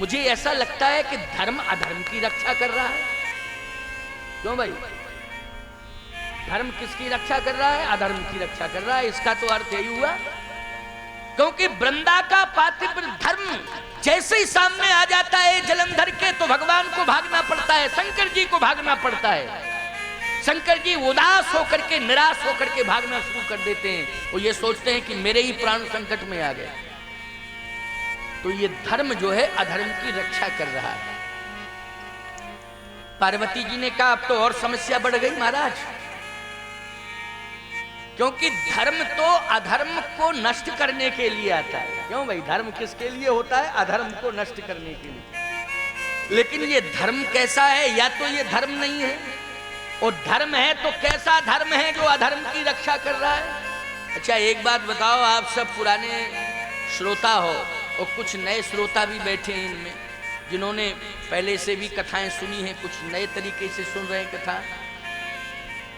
मुझे ऐसा लगता है कि धर्म अधर्म की रक्षा कर रहा है। क्यों भाई? धर्म किसकी रक्षा कर रहा है? अधर्म की रक्षा कर रहा है। इसका तो अर्थ यही हुआ, क्योंकि वृंदा का पातिव्र धर्म जैसे ही सामने आ जाता है जलंधर के, तो भगवान को भागना पड़ता है, शंकर जी को भागना पड़ता है। शंकर जी उदास होकर के, निराश होकर के भागना शुरू कर देते हैं। वो ये सोचते हैं कि मेरे ही प्राण संकट में आ गए। तो ये धर्म जो है अधर्म की रक्षा कर रहा है। पार्वती जी ने कहा अब तो और समस्या बढ़ गई महाराज, क्योंकि धर्म तो अधर्म को नष्ट करने के लिए आता है। क्यों भाई? धर्म किसके लिए होता है? अधर्म को नष्ट करने के लिए। लेकिन ये धर्म कैसा है? या तो ये धर्म नहीं है, और धर्म है तो कैसा धर्म है जो अधर्म की रक्षा कर रहा है? अच्छा एक बात बताओ, आप सब पुराने श्रोता हो और कुछ नए श्रोता भी बैठे हैं इनमें, जिन्होंने पहले से भी कथाएं सुनी हैं, कुछ नए तरीके से सुन रहे हैं कथा।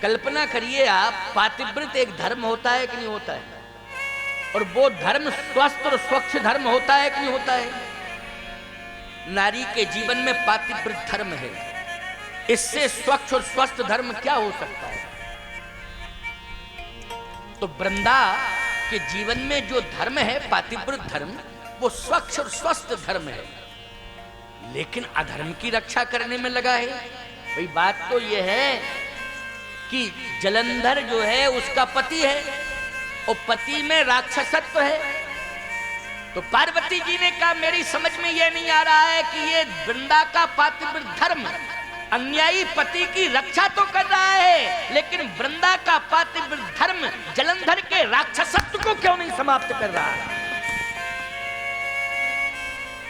कल्पना करिए आप, पातिव्रत एक धर्म होता है कि नहीं होता है? और वो धर्म स्वस्थ और स्वच्छ धर्म होता है कि नहीं होता है? नारी के जीवन में पातिव्रत धर्म है, इससे स्वच्छ और स्वस्थ धर्म क्या हो सकता है? तो वृंदा के जीवन में जो धर्म है पातिव्रत धर्म, वो स्वच्छ और स्वस्थ धर्म है, लेकिन अधर्म की रक्षा करने में लगा है। भाई बात तो यह है कि जलंधर जो है उसका पति है, और पति में राक्षसत्व है। तो पार्वती जी ने कहा मेरी समझ में यह नहीं आ रहा है कि ये वृंदा का पातिव्रत धर्म अन्यायी पति की रक्षा तो कर रहा है, लेकिन वृंदा का पातिव्रत धर्म जलंधर के राक्षसत्व को क्यों नहीं समाप्त कर रहा है?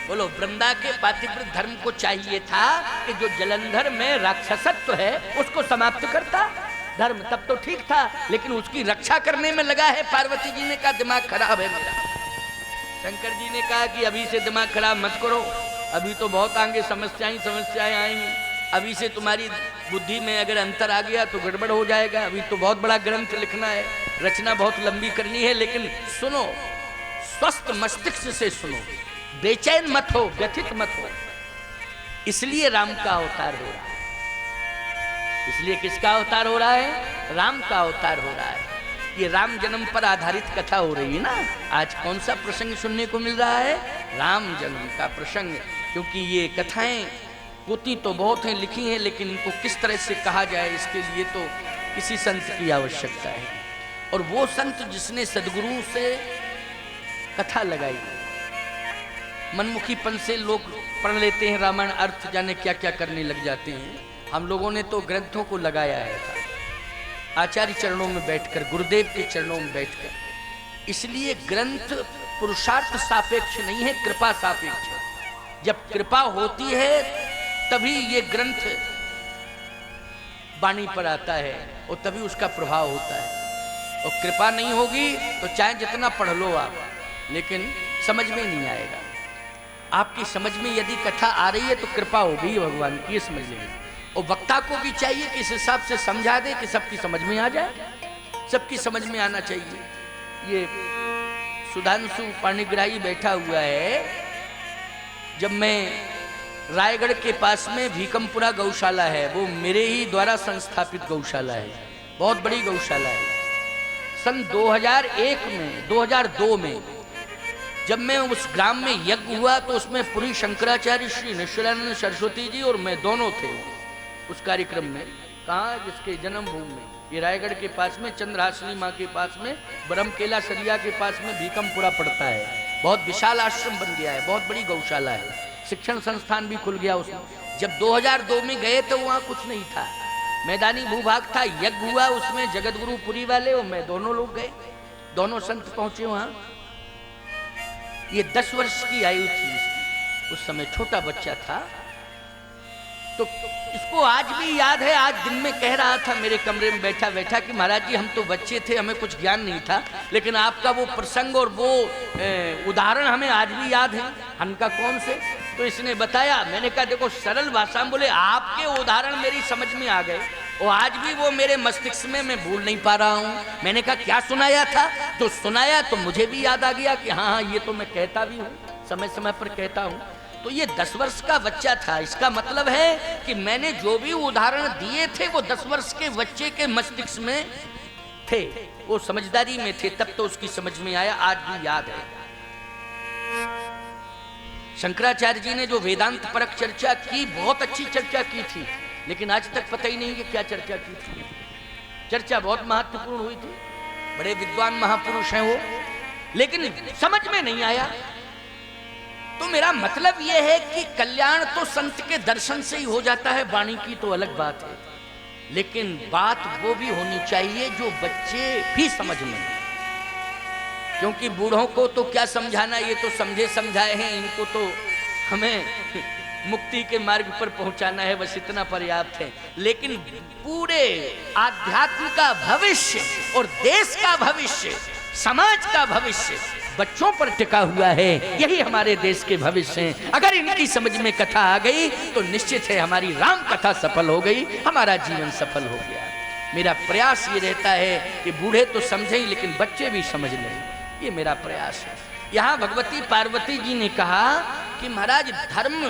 बोलो, वृंदा के पातिव्रत धर्म को चाहिए था कि जो जलंधर में राक्षसत्व है उसको समाप्त करता धर्म, तब तो ठीक था, लेकिन उसकी रक्षा करने में लगा है। पार्वती जी ने कहा दिमाग खराब है मेरा। शंकर जी ने कहा कि अभी से दिमाग खराब मत करो, अभी तो बहुत आगे समस्याएं आएंगी। अभी से तुम्हारी बुद्धि में अगर अंतर आ गया तो गड़बड़ हो जाएगा। अभी तो बहुत बड़ा ग्रंथ लिखना है, रचना बहुत लंबी करनी है, लेकिन सुनो, स्वस्थ मस्तिष्क से सुनो, बेचैन मत हो, व्यथित मत हो। इसलिए राम का अवतार हो रहा है। इसलिए किसका अवतार हो रहा है? राम का अवतार हो रहा है। ये राम जन्म पर आधारित कथा हो रही है ना। आज कौन सा प्रसंग सुनने को मिल रहा है? राम जन्म का प्रसंग। क्योंकि ये कथाएं होती तो बहुत हैं, लिखी हैं, लेकिन इनको किस तरह से कहा जाए इसके लिए तो किसी संत की आवश्यकता है। और वो संत जिसने सदगुरु से कथा लगाई। मनमुखीपन से लोग पढ़ लेते हैं रामायण, अर्थ जाने क्या क्या करने लग जाते हैं। हम लोगों ने तो ग्रंथों को लगाया है आचार्य चरणों में बैठकर, गुरुदेव के चरणों में बैठकर। इसलिए ग्रंथ पुरुषार्थ सापेक्ष नहीं है, कृपा सापेक्ष है। जब कृपा होती है तभी ये ग्रंथ वाणी पर आता है और तभी उसका प्रभाव होता है। और कृपा नहीं होगी तो चाहे जितना पढ़ लो आप, लेकिन समझ में नहीं आएगा। आपकी समझ में यदि कथा आ रही है तो कृपा होगी भगवान की, समझ लेंगे। और वक्ता को भी चाहिए कि इस हिसाब से समझा दे कि सबकी समझ में आ जाए, सबकी समझ में आना चाहिए। ये सुधांशु पाणिग्राही बैठा हुआ है। जब मैं रायगढ़ के पास में भीकमपुरा गौशाला है, वो मेरे ही द्वारा संस्थापित गौशाला है, बहुत बड़ी गौशाला है। सन 2002 में जब मैं उस ग्राम में यज्ञ हुआ तो उसमें पुरी शंकराचार्य श्री निश्चलानंद सरस्वती जी और मैं दोनों थे उस कार्यक्रम में। कहाँ? जिसके जन्मभूमि में, ये रायगढ़ के पास में चंद्रहासिनी माँ के पास में, ब्रह्मकेला सरिया के पास में भीकमपुरा पड़ता है। बहुत विशाल आश्रम बन गया है, बहुत बड़ी गौशाला है, शिक्षण संस्थान भी खुल गया उसमें। जब 2002 में गए तो वहाँ कुछ नहीं था, मैदानी भूभाग था। यज्ञ हुआ उसमें, जगत गुरु पुरी वाले और मैं दोनों लोग गए, दोनों संत पहुंचे वहाँ। ये 10 वर्ष की आयु थी इसकी, उस समय छोटा बच्चा था। तो इसको आज भी याद है, आज दिन में कह रहा था मेरे कमरे में बैठा बैठा कि महाराज जी हम तो बच्चे थे, हमें कुछ ज्ञान नहीं था, लेकिन आपका वो प्रसंग और वो उदाहरण हमें आज भी याद है। हमका कौन से? तो इसने बताया। मैंने कहा देखो सरल भाषा में बोले, आपके उदाहरण मेरी समझ में आ गए और आज भी वो मेरे मस्तिष्क में मैं भूल नहीं पा रहा हूँ। मैंने कहा क्या सुनाया था? तो सुनाया तो मुझे भी याद आ गया कि हाँ हाँ ये तो मैं कहता भी हूँ, समय समय पर कहता हूँ। तो ये 10 वर्ष का बच्चा था। इसका मतलब है कि मैंने जो भी उदाहरण दिए थे वो 10 वर्ष के बच्चे के मस्तिष्क में थे, वो समझदारी में थे, तब तो उसकी समझ में आया, आज भी याद है। शंकराचार्य जी ने जो वेदांत परक चर्चा की, बहुत अच्छी चर्चा की थी, लेकिन आज तक पता ही नहीं कि क्या चर्चा की थी। चर्चा बहुत महत्वपूर्ण हुई थी, बड़े विद्वान महापुरुष हैं वो, लेकिन समझ में नहीं आया। तो मेरा मतलब यह है कि कल्याण तो संत के दर्शन से ही हो जाता है, वाणी की तो अलग बात है, लेकिन बात वो भी होनी चाहिए जो बच्चे भी समझ लें। क्योंकि बूढ़ों को तो क्या समझाना, ये तो समझे समझाए हैं, इनको तो हमें मुक्ति के मार्ग पर पहुंचाना है, बस इतना पर्याप्त है। लेकिन पूरे आध्यात्म का भविष्य और देश का भविष्य, समाज का भविष्य बच्चों पर टिका हुआ है, यही हमारे देश के भविष्य हैं। अगर इनकी समझ में कथा आ गई तो निश्चित है हमारी राम कथा सफल हो गई, हमारा जीवन सफल हो गया। मेरा प्रयास ये रहता है कि बूढ़े तो समझें लेकिन बच्चे भी समझ लें, ये मेरा प्रयास है। यहाँ भगवती पार्वती जी ने कहा कि महाराज धर्म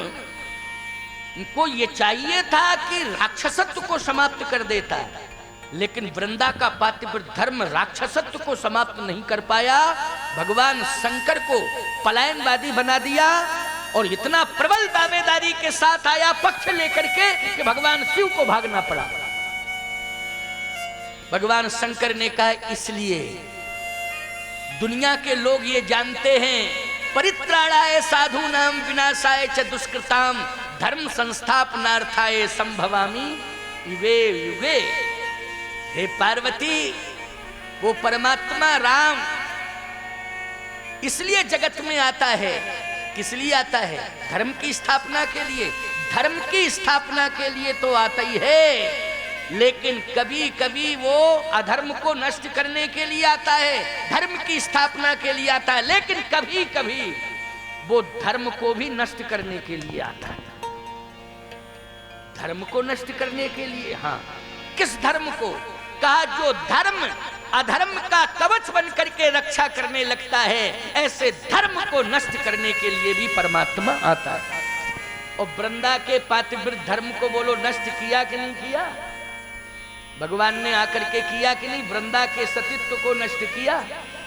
को ये चाहिए था कि राक्षसत्व को समाप्त कर देता है, लेकिन वृंदा का पातिव्रत धर्म राक्षसत्व को समाप्त नहीं कर पाया। भगवान शंकर को पलायनवादी बना दिया और इतना प्रबल दावेदारी के साथ आया पक्ष लेकर के कि भगवान शिव को भागना पड़ा। भगवान शंकर ने कहा इसलिए दुनिया के लोग ये जानते हैं, परित्राणाय साधूनाम विनाशाय च दुष्कृताम धर्म संस्थापनार्थाय संभवामि युगे युगे। हे पार्वती, वो परमात्मा राम इसलिए जगत में आता है, किस लिए आता है? धर्म की स्थापना के लिए। धर्म की स्थापना के लिए तो आता ही है, लेकिन कभी कभी वो अधर्म को नष्ट करने के लिए आता है, धर्म की स्थापना के लिए आता है, लेकिन कभी कभी वो धर्म को भी नष्ट करने के लिए आता है। धर्म को नष्ट करने के लिए, हाँ, किस धर्म को? कहा जो धर्म अधर्म का कवच बन करके रक्षा करने लगता है, ऐसे धर्म को नष्ट करने के लिए भी परमात्मा आता है। और वृंदा के पातिव्रत धर्म को बोलो नष्ट किया कि नहीं किया? भगवान ने आकर के किया कि नहीं? वृंदा के सतीत्व को नष्ट किया।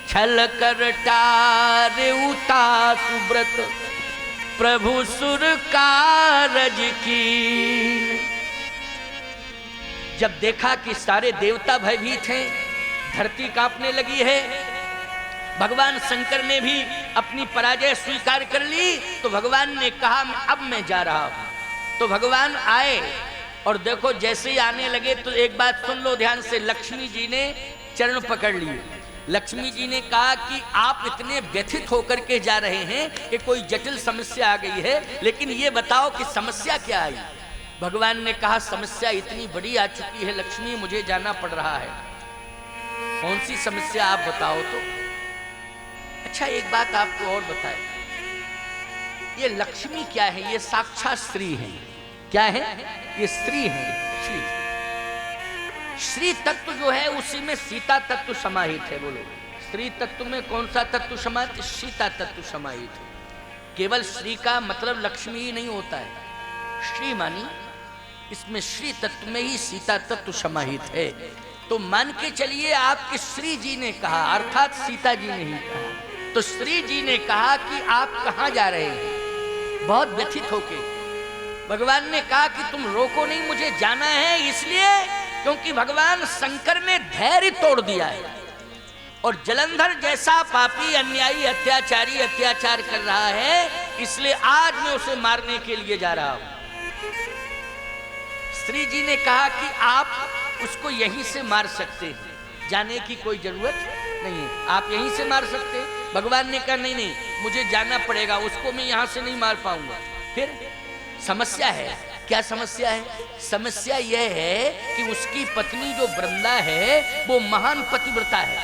छल कर टारे उता सुब्रत प्रभु सुर कारज की। जब देखा कि सारे देवता भयभीत हैं, धरती कांपने लगी है, भगवान शंकर ने भी अपनी पराजय स्वीकार कर ली, तो भगवान ने कहा अब मैं जा रहा हूं। तो भगवान आए और देखो जैसे ही आने लगे तो एक बात सुन लो ध्यान से, लक्ष्मी जी ने चरण पकड़ लिए। लक्ष्मी जी ने कहा कि आप इतने व्यथित होकर के जा रहे हैं कि कोई जटिल समस्या आ गई है, लेकिन ये बताओ कि समस्या क्या आई? भगवान ने कहा समस्या इतनी बड़ी आ चुकी है लक्ष्मी, मुझे जाना पड़ रहा है। कौन सी समस्या आप बताओ तो? अच्छा एक बात आपको और बताए, ये लक्ष्मी क्या है? ये साक्षात स्त्री है। क्या है? ये स्त्री है। श्री श्री तत्व जो है उसी में सीता तत्व समाहित है। बोलो श्री तत्व में कौन सा तत्व समाहित? सीता तत्व समाहित है। केवल श्री का मतलब लक्ष्मी ही नहीं होता है, श्री मानी इसमें श्री तत्व में ही सीता तत्व समाहित है। तो मान के चलिए आपके श्री जी ने कहा, अर्थात सीता जी ने ही कहा, तो श्री जी ने कहा कि आप कहाँ जा रहे हैं? बहुत व्यथित होके भगवान ने कहा कि तुम रोको नहीं, मुझे जाना है, इसलिए क्योंकि भगवान शंकर ने धैर्य तोड़ दिया है और जलंधर जैसा पापी अन्यायी अत्याचारी अत्याचार कर रहा है, इसलिए आज मैं उसे मारने के लिए जा रहा हूं। श्री जी ने कहा कि आप उसको यहीं से मार सकते हैं, जाने की कोई जरूरत नहीं है, आप यहीं से मार सकते हैं। भगवान ने कहा नहीं नहीं, मुझे जाना पड़ेगा, उसको मैं यहां से नहीं मार पाऊंगा। फिर समस्या है। क्या समस्या है? समस्या यह है कि उसकी पत्नी जो वृंदा है वो महान पतिव्रता है।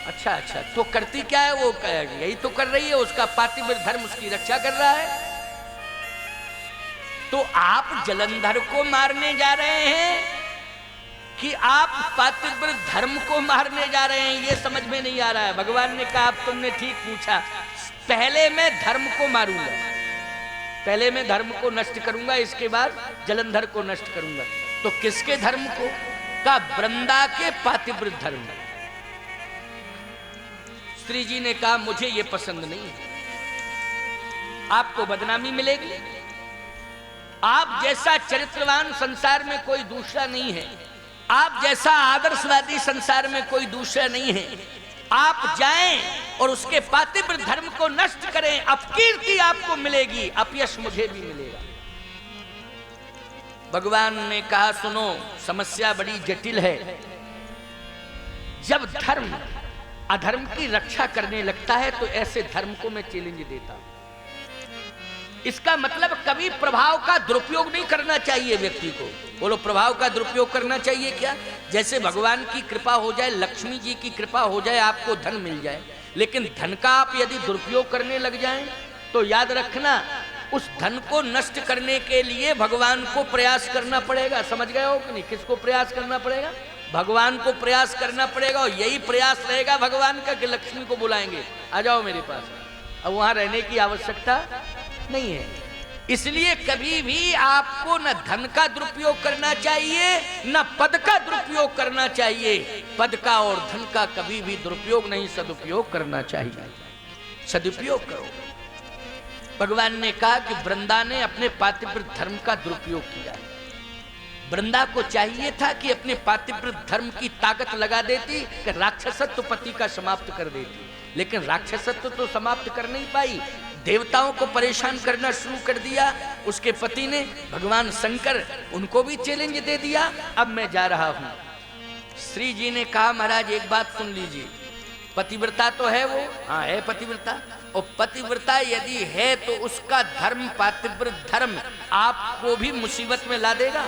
अच्छा अच्छा, तो करती क्या है? वो यही तो कर रही है, उसका पातिव्रत धर्म उसकी रक्षा कर रहा है। तो आप जलंधर को मारने जा रहे हैं कि आप पातिव्रत धर्म को मारने जा रहे हैं, ये समझ में नहीं आ रहा है। भगवान ने कहा अब तुमने ठीक पूछा, पहले मैं धर्म को मारूंगा, पहले मैं धर्म को नष्ट करूंगा, इसके बाद जलंधर को नष्ट करूंगा। तो किसके धर्म को? का वृंदा के पातिव्रत धर्म। श्री जी ने कहा मुझे ये पसंद नहीं है, आपको बदनामी मिलेगी। आप जैसा चरित्रवान संसार में कोई दूसरा नहीं है, आप जैसा आदर्शवादी संसार में कोई दूसरा नहीं है। आप जाएं और उसके पातिव्रत धर्म को नष्ट करें, अपकीर्ति आपको मिलेगी, अपयश मुझे भी मिलेगा। भगवान ने कहा सुनो, समस्या बड़ी जटिल है। जब धर्म अधर्म की रक्षा करने लगता है तो ऐसे धर्म को मैं चैलेंज देता हूं। इसका मतलब कभी प्रभाव का दुरुपयोग नहीं करना चाहिए व्यक्ति को। बोलो, प्रभाव का दुरुपयोग करना चाहिए क्या? जैसे भगवान की कृपा हो जाए, लक्ष्मी जी की कृपा हो जाए, आपको धन मिल जाए, लेकिन धन का आप यदि दुरुपयोग करने लग जाएं तो याद रखना उस धन को नष्ट करने के लिए भगवान को प्रयास करना पड़ेगा। समझ गए हो कि नहीं? किसको प्रयास करना पड़ेगा? भगवान को प्रयास करना पड़ेगा। और यही प्रयास रहेगा भगवान का कि लक्ष्मी को बुलाएंगे, आ जाओ मेरे पास। अब वहां रहने की आवश्यकता नहीं है। इसलिए कभी भी आपको न धन का दुरुपयोग करना चाहिए, न पद का दुरुपयोग करना चाहिए। पद का और धन का कभी भी दुरुपयोग नहीं, सदुपयोग करना चाहिए। सदुपयोग करो। भगवान ने कहा कि वृंदा ने अपने पातिव्रत धर्म का दुरुपयोग किया। वृंदा को चाहिए था कि अपने पातिव्रत धर्म की ताकत लगा देती कि राक्षसत्व पति का समाप्त कर देती, लेकिन राक्षसत्व तो समाप्त कर नहीं पाई। देवताओं को परेशान करना शुरू कर दिया उसके पति ने। भगवान शंकर उनको भी चैलेंज दे दिया। अब मैं जा रहा हूं। श्री जी ने कहा महाराज एक बात सुन लीजिए, पतिव्रता तो है वो, हाँ है पतिव्रता, और पतिव्रता यदि है तो उसका धर्म, पातिव्रत धर्म आपको भी मुसीबत में ला देगा।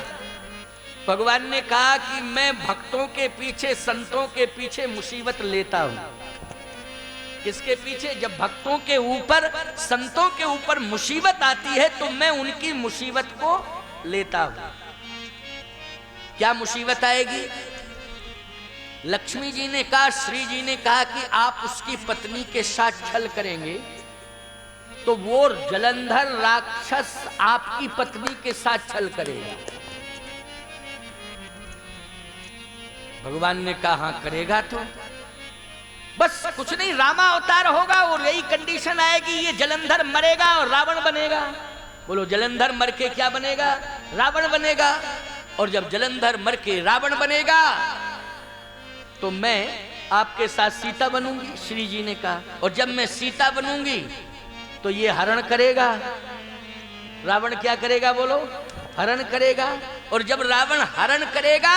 भगवान ने कहा कि मैं भक्तों के पीछे, संतों के पीछे मुसीबत लेता हूं। किसके पीछे? जब भक्तों के ऊपर, संतों के ऊपर मुसीबत आती है तो मैं उनकी मुसीबत को लेता हूं। क्या मुसीबत आएगी? लक्ष्मी जी ने कहा, श्री जी ने कहा कि आप उसकी पत्नी के साथ छल करेंगे तो वो जलंधर राक्षस आपकी पत्नी के साथ छल करेगा। भगवान ने कहा हाँ करेगा तो बस कुछ नहीं, रामा अवतार होगा और यही कंडीशन आएगी, ये जलंधर मरेगा और रावण बनेगा। बोलो, जलंधर मर के क्या बनेगा? रावण बनेगा। और जब जलंधर मर के रावण बनेगा तो मैं आपके साथ सीता बनूंगी, श्री जी ने कहा। और जब मैं सीता बनूंगी तो ये हरण करेगा। रावण क्या करेगा? बोलो, हरण करेगा। और जब रावण हरण करेगा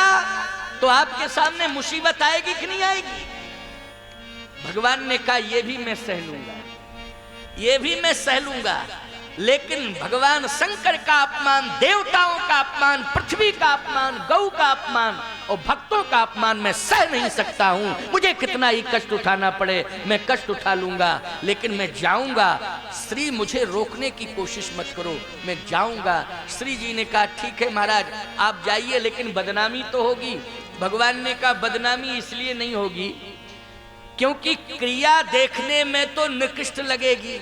तो आपके सामने मुसीबत आएगी कि नहीं आएगी? भगवान ने कहा ये भी मैं सह लूंगा, ये भी मैं सह लूंगा, लेकिन भगवान शंकर का अपमान, देवताओं का अपमान, पृथ्वी का अपमान, गौ का अपमान और भक्तों का अपमान मैं सह नहीं सकता हूं। मुझे कितना ही कष्ट उठाना पड़े मैं कष्ट उठा लूंगा, लेकिन मैं जाऊंगा। श्री मुझे रोकने की कोशिश मत करो, मैं जाऊंगा। श्री जी ने कहा ठीक है महाराज आप जाइए, लेकिन बदनामी तो होगी। भगवान ने कहा बदनामी इसलिए नहीं होगी क्योंकि क्रिया देखने में तो निकृष्ट लगेगी,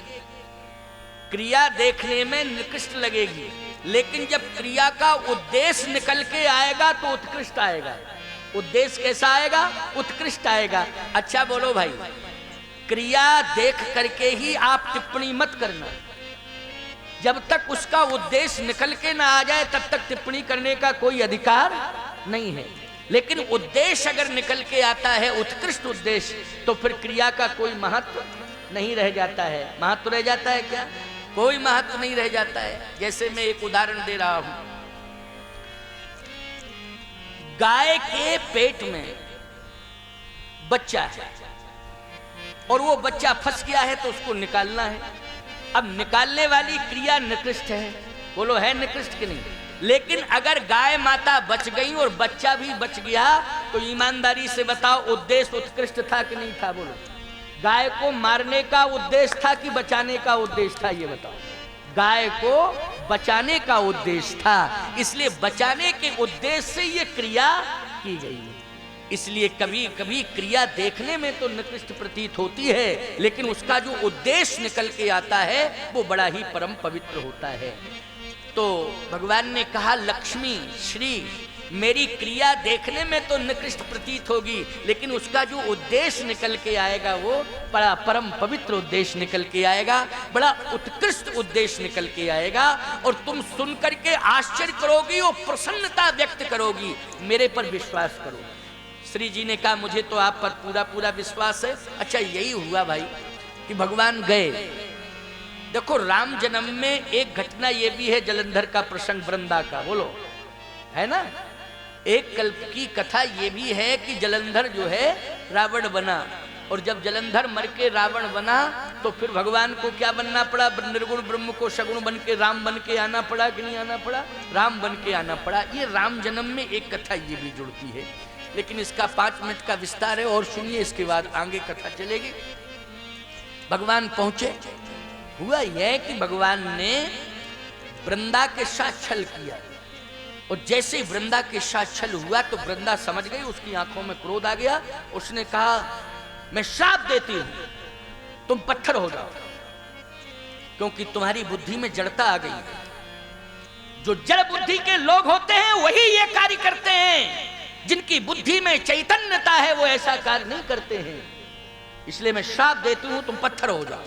क्रिया देखने में निकृष्ट लगेगी, लेकिन जब क्रिया का उद्देश्य निकल के आएगा तो उत्कृष्ट आएगा। उद्देश्य कैसा आएगा? उत्कृष्ट आएगा। अच्छा बोलो भाई, क्रिया देख करके ही आप टिप्पणी मत करना। जब तक उसका उद्देश्य निकल के ना आ जाए तब तक टिप्पणी करने का कोई अधिकार नहीं है। लेकिन उद्देश्य अगर निकल के आता है, उत्कृष्ट उद्देश्य, तो फिर क्रिया का कोई महत्व नहीं रह जाता है। महत्व रह जाता है क्या? कोई महत्व नहीं रह जाता है। जैसे मैं एक उदाहरण दे रहा हूं, गाय के पेट में बच्चा है और वो बच्चा फंस गया है तो उसको निकालना है। अब निकालने वाली क्रिया निकृष्ट है, बोलो है निकृष्ट कि नहीं? लेकिन अगर गाय माता बच गई और बच्चा भी बच गया तो ईमानदारी से बताओ उद्देश्य उत्कृष्ट था कि नहीं था? बोलो, गाय को मारने का उद्देश्य था कि बचाने का उद्देश्य था? ये बताओ। गाय को बचाने का उद्देश्य था, इसलिए बचाने के उद्देश्य से ये क्रिया की गई है। इसलिए कभी कभी क्रिया देखने में तो निकृष्ट प्रतीत होती है, लेकिन उसका जो उद्देश्य निकल के आता है वो बड़ा ही परम पवित्र होता है। तो भगवान ने कहा, लक्ष्मी श्री मेरी क्रिया देखने में तो निकृष्ट प्रतीत होगी, लेकिन उसका जो उद्देश्य निकल के आएगा वो बड़ा परम पवित्र उद्देश्य निकल के आएगा, बड़ा उत्कृष्ट उद्देश्य निकल के आएगा, और तुम सुन करके आश्चर्य करोगी और प्रसन्नता व्यक्त करोगी, मेरे पर विश्वास करो। श्री जी ने कहा, मुझे तो आप पर पूरा पूरा विश्वास है। अच्छा, यही हुआ भाई कि भगवान गए। देखो, राम जन्म में एक घटना ये भी है, जलंधर का प्रसंग वृंदा का, बोलो है ना। एक कल्प की कथा ये भी है कि जलंधर जो है रावण बना, और जब जलंधर मर के रावण बना तो फिर भगवान को क्या बनना पड़ा, निर्गुण ब्रह्म को सगुण बन के राम बन के आना पड़ा कि नहीं आना पड़ा, राम बन के आना पड़ा। ये राम जन्म में एक कथा ये भी जुड़ती है, लेकिन इसका 5 मिनट का विस्तार है, और सुनिए, इसके बाद आगे कथा चलेगी। भगवान पहुंचे, हुआ यह कि भगवान ने वृंदा के साथ छल किया, और जैसे ही वृंदा के साथ छल हुआ तो वृंदा समझ गई, उसकी आंखों में क्रोध आ गया। उसने कहा, मैं श्राप देती हूं, तुम पत्थर हो जाओ, क्योंकि तुम्हारी बुद्धि में जड़ता आ गई है। जो जड़ बुद्धि के लोग होते हैं वही ये कार्य करते हैं, जिनकी बुद्धि में चैतन्यता है वो ऐसा कार्य नहीं करते हैं। इसलिए मैं श्राप देती हूं, तुम पत्थर हो जाओ,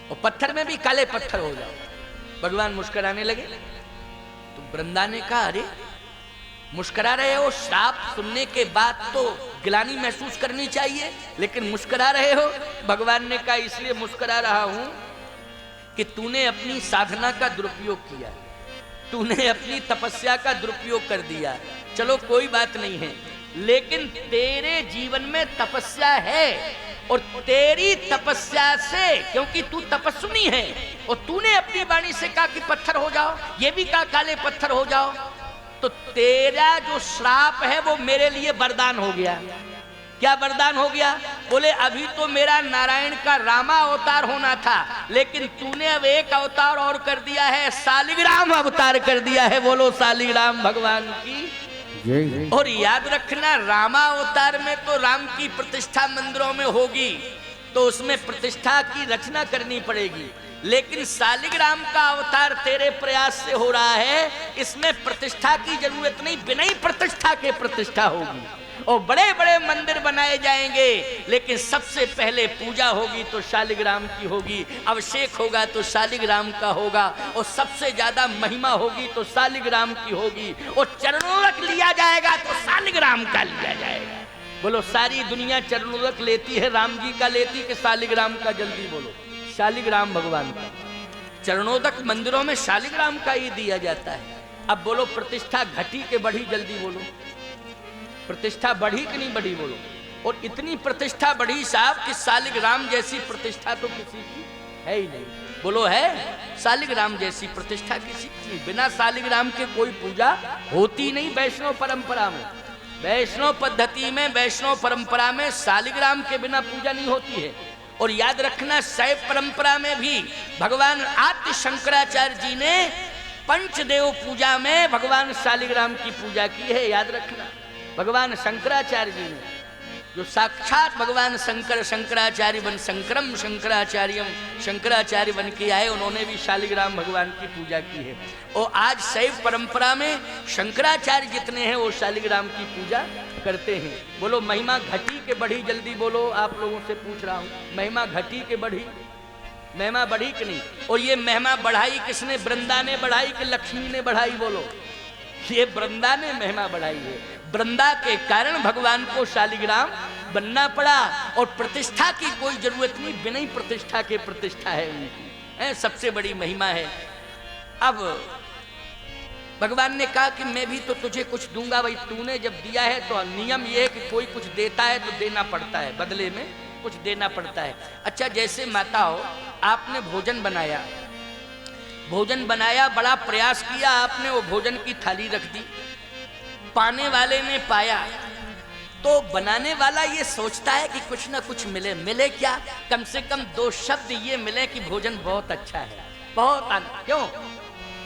और पत्थर में भी काले पत्थर हो जाओ। भगवान मुस्कुराने लगे। तो वृंदा ने कहा, अरे मुस्कुरा रहे हो, श्राप सुनने के बाद तो गिलानी महसूस करनी चाहिए, लेकिन मुस्कुरा रहे हो। भगवान ने कहा, इसलिए मुस्कुरा रहा हूं कि तूने अपनी साधना का दुरुपयोग किया, तूने अपनी तपस्या का दुरुपयोग कर दिया। चलो कोई बात नहीं है, लेकिन तेरे जीवन में तपस्या है, और तेरी तपस्या से, क्योंकि तू तपस्विनी है, और तूने अपनी वाणी से कहा कि पत्थर हो जाओ, ये भी कहा काले पत्थर हो जाओ, तो तेरा जो श्राप है वो मेरे लिए वरदान हो गया। क्या वरदान हो गया? बोले, अभी तो मेरा नारायण का रामा अवतार होना था, लेकिन तूने अब एक अवतार और कर दिया है, शालिग्राम अवतार कर दिया है। बोलो शालिग्राम भगवान की। और याद रखना, रामा अवतार में तो राम की प्रतिष्ठा मंदिरों में होगी, तो उसमें प्रतिष्ठा की रचना करनी पड़ेगी, लेकिन शालिग्राम का अवतार तेरे प्रयास से हो रहा है, इसमें प्रतिष्ठा की जरूरत नहीं, बिना ही प्रतिष्ठा के प्रतिष्ठा होगी। और बड़े बड़े मंदिर बनाए जाएंगे, लेकिन सबसे पहले पूजा होगी तो शालिग्राम की होगी, अभिषेक होगा तो शालिग्राम का होगा, और सबसे ज्यादा महिमा होगी तो शालिग्राम की होगी, और चरणोरक लिया जाएगा तो शालिग्राम का लिया जाएगा। बोलो, सारी दुनिया चरणोरक लेती है, राम जी का लेती कि शालिग्राम का? जल्दी बोलो। शालिग्राम भगवान का चरणोदक मंदिरों में शालिग्राम का ही दिया जाता है। अब बोलो, प्रतिष्ठा घटी के बढ़ी? जल्दी बोलो, प्रतिष्ठा बढ़ी कि नहीं बढ़ी? बोलो। और इतनी प्रतिष्ठा बढ़ी साहब कि शालिग्राम जैसी प्रतिष्ठा तो किसी की है ही नहीं। बोलो, है? शालिग्राम जैसी प्रतिष्ठा किसी की, बिना शालिग्राम के कोई पूजा होती नहीं। वैष्णव परंपरा में, वैष्णव पद्धति में, वैष्णव परंपरा में शालिग्राम के बिना पूजा नहीं होती है। और याद रखना, शैव परंपरा में भी भगवान आद्य शंकराचार्य जी ने पंचदेव पूजा में भगवान शालिग्राम की पूजा की है। याद रखना, भगवान शंकराचार्य जी ने, जो साक्षात भगवान शंकर, शंकराचार्य बन शंकरम शंकराचार्यम, शंकराचार्य बन के आए, उन्होंने भी शालिग्राम भगवान की पूजा की है। और आज शैव परंपरा में शंकराचार्य जितने हैं वो शालिग्राम की पूजा करते हैं। बोलो, महिमा घटी के बढ़ी? जल्दी बोलो, आप लोगों से पूछ रहा हूं, महिमा घटी के बढ़ी? महिमा बढ़ी कि नहीं? और ये महिमा बढ़ाई किसने? वृंदा ने बढ़ाई कि लक्ष्मी ने बढ़ाई? बोलो, ये वृंदा ने महिमा बढ़ाई है। वृंदा के कारण भगवान को शालिग्राम बनना पड़ा, और प्रतिष्ठा की कोई जरूरत नहीं, बिना ही प्रतिष्ठा के प्रतिष्ठा है उनकी, सबसे बड़ी महिमा है। अब भगवान ने कहा कि मैं भी तो तुझे कुछ दूंगा। भाई, तूने जब दिया है तो नियम ये है कि कोई कुछ देता है तो देना पड़ता है, बदले में कुछ देना पड़ता है। अच्छा, जैसे माता हो, आपने भोजन बनाया, भोजन बनाया, बड़ा प्रयास किया आपने, वो भोजन की थाली रख दी, पाने वाले ने पाया, तो बनाने वाला ये सोचता है कि कुछ ना कुछ मिले। मिले क्या? कम से कम 2 शब्द ये मिले कि भोजन बहुत अच्छा है, बहुत। क्यों?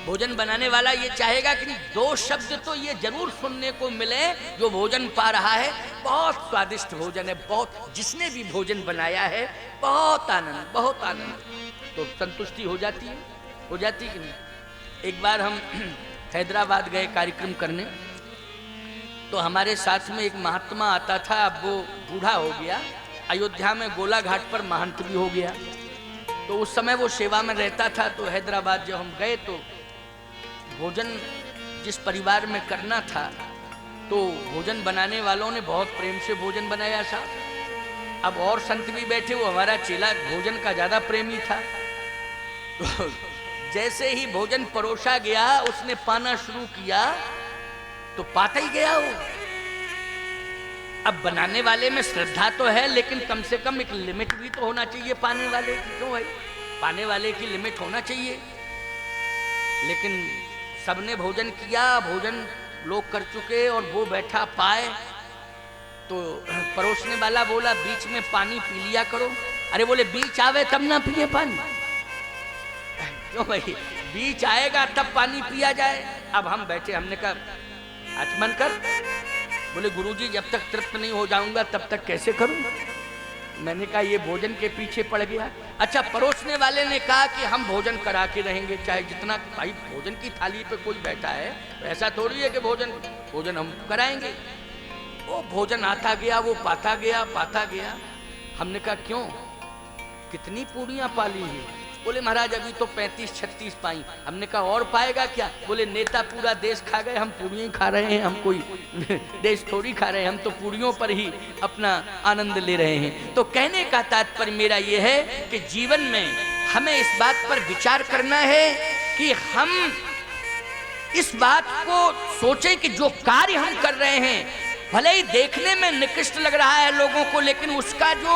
भोजन बनाने वाला ये चाहेगा कि दो शब्द तो ये जरूर सुनने को मिले जो भोजन पा रहा है बहुत स्वादिष्ट भोजन है, बहुत, जिसने भी भोजन बनाया है बहुत आनंद, तो संतुष्टि हो जाती कि नहीं। एक बार हम हैदराबाद गए कार्यक्रम करने, तो हमारे साथ में एक महात्मा आता था, अब वो बूढ़ा हो गया, अयोध्या में गोला घाट पर महंत भी हो गया। तो उस समय वो सेवा में रहता था। तो हैदराबाद जब हम गए तो भोजन जिस परिवार में करना था, तो भोजन बनाने वालों ने बहुत प्रेम से भोजन बनाया था। अब और संत भी बैठे, वो हमारा चेला भोजन का ज्यादा प्रेमी था। तो जैसे ही भोजन परोसा गया, उसने पाना शुरू किया तो पाता ही गया वो। अब बनाने वाले में श्रद्धा तो है, लेकिन कम से कम एक लिमिट भी तो होना चाहिए पाने वाले की। क्यों भाई, पाने वाले की लिमिट होना चाहिए। लेकिन सबने भोजन किया, भोजन लोग कर चुके और वो बैठा पाए, तो परोसने वाला बोला बीच में पानी पी लिया करो। अरे बोले बीच आवे तब ना पिए पानी। क्यों भाई, बीच आएगा तब पानी पिया जाए। अब हम बैठे, हमने कहा आचमन कर। बोले गुरुजी जब तक तृप्त नहीं हो जाऊंगा तब तक कैसे करूं। मैंने कहा ये भोजन के पीछे पड़ गया। अच्छा, परोसने वाले ने कहा कि हम भोजन करा के रहेंगे, चाहे जितना, भाई भोजन की थाली पे कोई बैठा है तो ऐसा थोड़ी है कि भोजन हम कराएंगे। वो भोजन आता गया, वो पाता गया। हमने कहा क्यों, कितनी पूड़ियां पाली है। बोले महाराज अभी तो 35-36 पाई। हमने कहा और पाएगा क्या। बोले नेता पूरा देश खा गए, हम पूड़ियां खा रहे हैं, हम कोई देश थोड़ी खा रहे हैं, हम तो पूड़ियों पर ही अपना आनंद ले रहे हैं। तो कहने का तात्पर्य मेरा ये है कि जीवन में हमें इस बात पर विचार करना है कि हम इस बात को सोचें कि जो कार्य हम कर रहे हैं भले ही देखने में निकृष्ट लग रहा है लोगों को, लेकिन उसका जो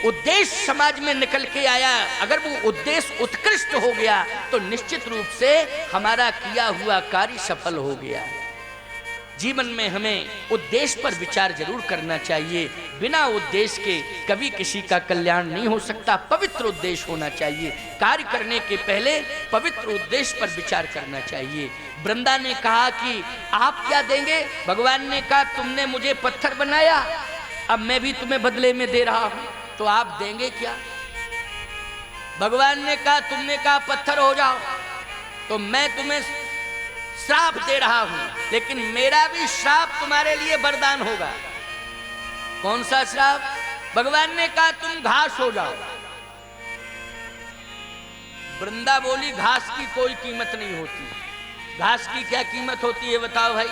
उद्देश्य समाज में निकल के आया, अगर वो उद्देश्य उत्कृष्ट हो गया तो निश्चित रूप से हमारा किया हुआ कार्य सफल हो गया। जीवन में हमें उद्देश्य पर विचार जरूर करना चाहिए। बिना उद्देश्य के कभी किसी का कल्याण नहीं हो सकता। पवित्र उद्देश्य होना चाहिए। कार्य करने के पहले पवित्र उद्देश्य पर विचार करना चाहिए। वृंदा ने कहा कि आप क्या देंगे। भगवान ने कहा तुमने मुझे पत्थर बनाया, अब मैं भी तुम्हें बदले में दे रहा हूं, तो आप देंगे क्या। भगवान ने कहा तुमने कहा पत्थर हो जाओ, तो मैं तुम्हें श्राप दे रहा हूं, लेकिन मेरा भी श्राप तुम्हारे लिए वरदान होगा। कौन सा श्राप। भगवान ने कहा तुम घास हो जाओ। वृंदा बोली घास की कोई कीमत नहीं होती। घास की क्या कीमत होती है बताओ भाई।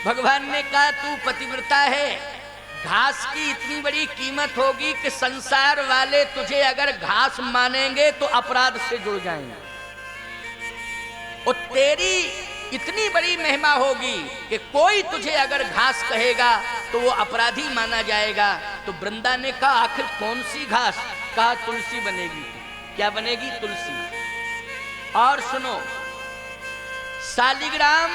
भगवान ने कहा तू पतिव्रता है, घास की इतनी बड़ी कीमत होगी कि संसार वाले तुझे अगर घास मानेंगे तो अपराध से जुड़ जाएंगे, और तेरी इतनी बड़ी महिमा होगी कि कोई तुझे अगर घास कहेगा तो वो अपराधी माना जाएगा। तो वृंदा ने कहा आखिर कौन सी घास। कहा तुलसी बनेगी। क्या बनेगी। तुलसी। और सुनो, शालिग्राम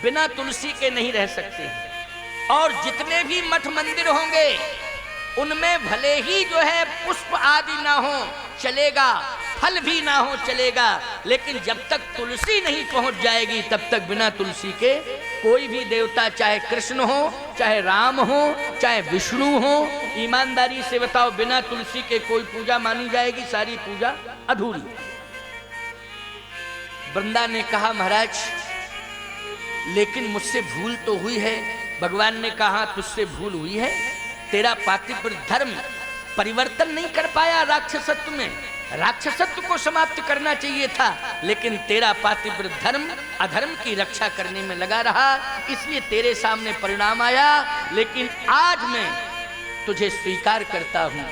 बिना तुलसी के नहीं रह सकते हैं, और जितने भी मठ मंदिर होंगे उनमें भले ही जो है पुष्प आदि ना हो चलेगा, फल भी ना हो चलेगा, लेकिन जब तक तुलसी नहीं पहुंच जाएगी तब तक बिना तुलसी के कोई भी देवता, चाहे कृष्ण हो, चाहे राम हो, चाहे विष्णु हो, ईमानदारी से बताओ बिना तुलसी के कोई पूजा मानी जाएगी, सारी पूजा अधूरी। वृंदा ने कहा महाराज लेकिन मुझसे भूल तो हुई है। भगवान ने कहा तुझसे भूल हुई है, तेरा पातिव्रत धर्म परिवर्तन नहीं कर पाया राक्षसत्व में। राक्षसत्व को समाप्त करना चाहिए था, लेकिन तेरा पातिव्रत धर्म अधर्म की रक्षा करने में लगा रहा, इसलिए तेरे सामने परिणाम आया। लेकिन आज मैं तुझे स्वीकार करता हूं।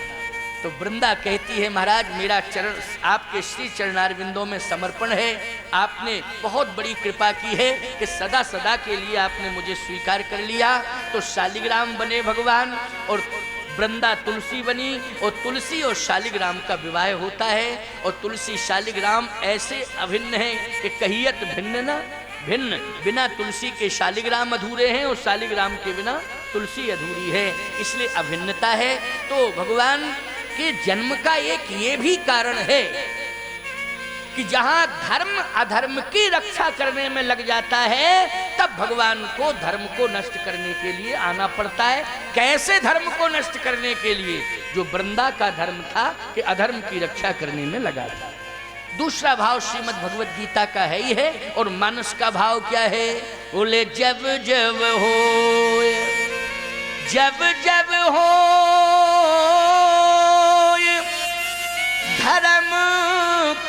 तो वृंदा कहती है महाराज मेरा चरण आपके श्री चरणारविंदों में समर्पण है। आपने बहुत बड़ी कृपा की है कि सदा सदा के लिए आपने मुझे स्वीकार कर लिया। तो शालिग्राम बने भगवान और वृंदा तुलसी बनी, और तुलसी और शालिग्राम का विवाह होता है। और तुलसी शालिग्राम ऐसे अभिन्न है कि कहियत भिन्न न भिन्न। बिना तुलसी के शालिग्राम अधूरे हैं और शालिग्राम के बिना तुलसी अधूरी है, इसलिए अभिन्नता है। तो भगवान के जन्म का एक ये भी कारण है कि जहां धर्म अधर्म की रक्षा करने में लग जाता है, तब भगवान को धर्म को नष्ट करने के लिए आना पड़ता है। कैसे धर्म को नष्ट करने के लिए? जो वृंदा का धर्म था कि अधर्म की रक्षा करने में लगा था। दूसरा भाव श्रीमद् भगवत गीता का है ही है। और मानस का भाव क्या है? बोले जब जब हो, जब जब हो धर्म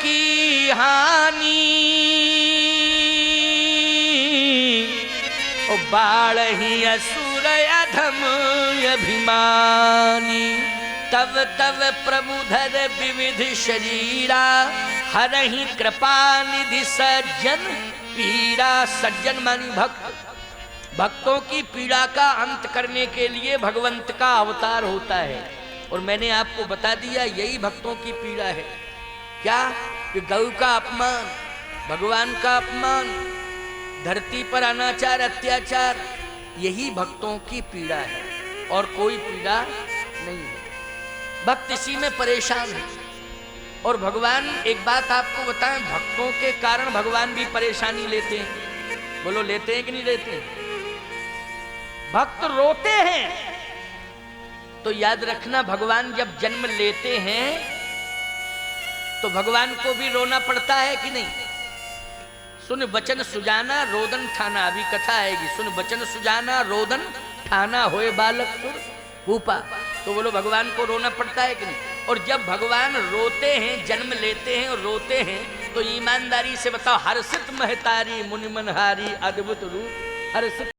की हानि, ओ बाढ़ही असुर अधम अभिमानी, तब तब प्रभुधर विविध शरीरा, हरहि कृपा निधि सज्जन पीड़ा। सज्जन मानी भक्त, भक्तों की पीड़ा का अंत करने के लिए भगवंत का अवतार होता है। और मैंने आपको बता दिया यही भक्तों की पीड़ा है। क्या? कि गौ का अपमान, भगवान का अपमान, धरती पर अनाचार अत्याचार, यही भक्तों की पीड़ा है और कोई पीड़ा नहीं है। भक्त इसी में परेशान है। और भगवान, एक बात आपको बताएं, भक्तों के कारण भगवान भी परेशानी लेते हैं। बोलो, लेते हैं कि नहीं लेते हैं? भक्त रोते हैं तो याद रखना, भगवान जब जन्म लेते हैं तो भगवान को भी रोना पड़ता है कि नहीं? सुन बचन सुजाना रोदन ठाना, अभी कथा आएगी। सुन बचन सुजाना रोदन ठाना, होए बालक सुर भूपा। तो बोलो, भगवान को रोना पड़ता है कि नहीं? और जब भगवान रोते हैं, जन्म लेते हैं और रोते हैं, तो ईमानदारी से बताओ, हर्षित महतारी मुनिमनहारी अद्भुत रूप हर्षित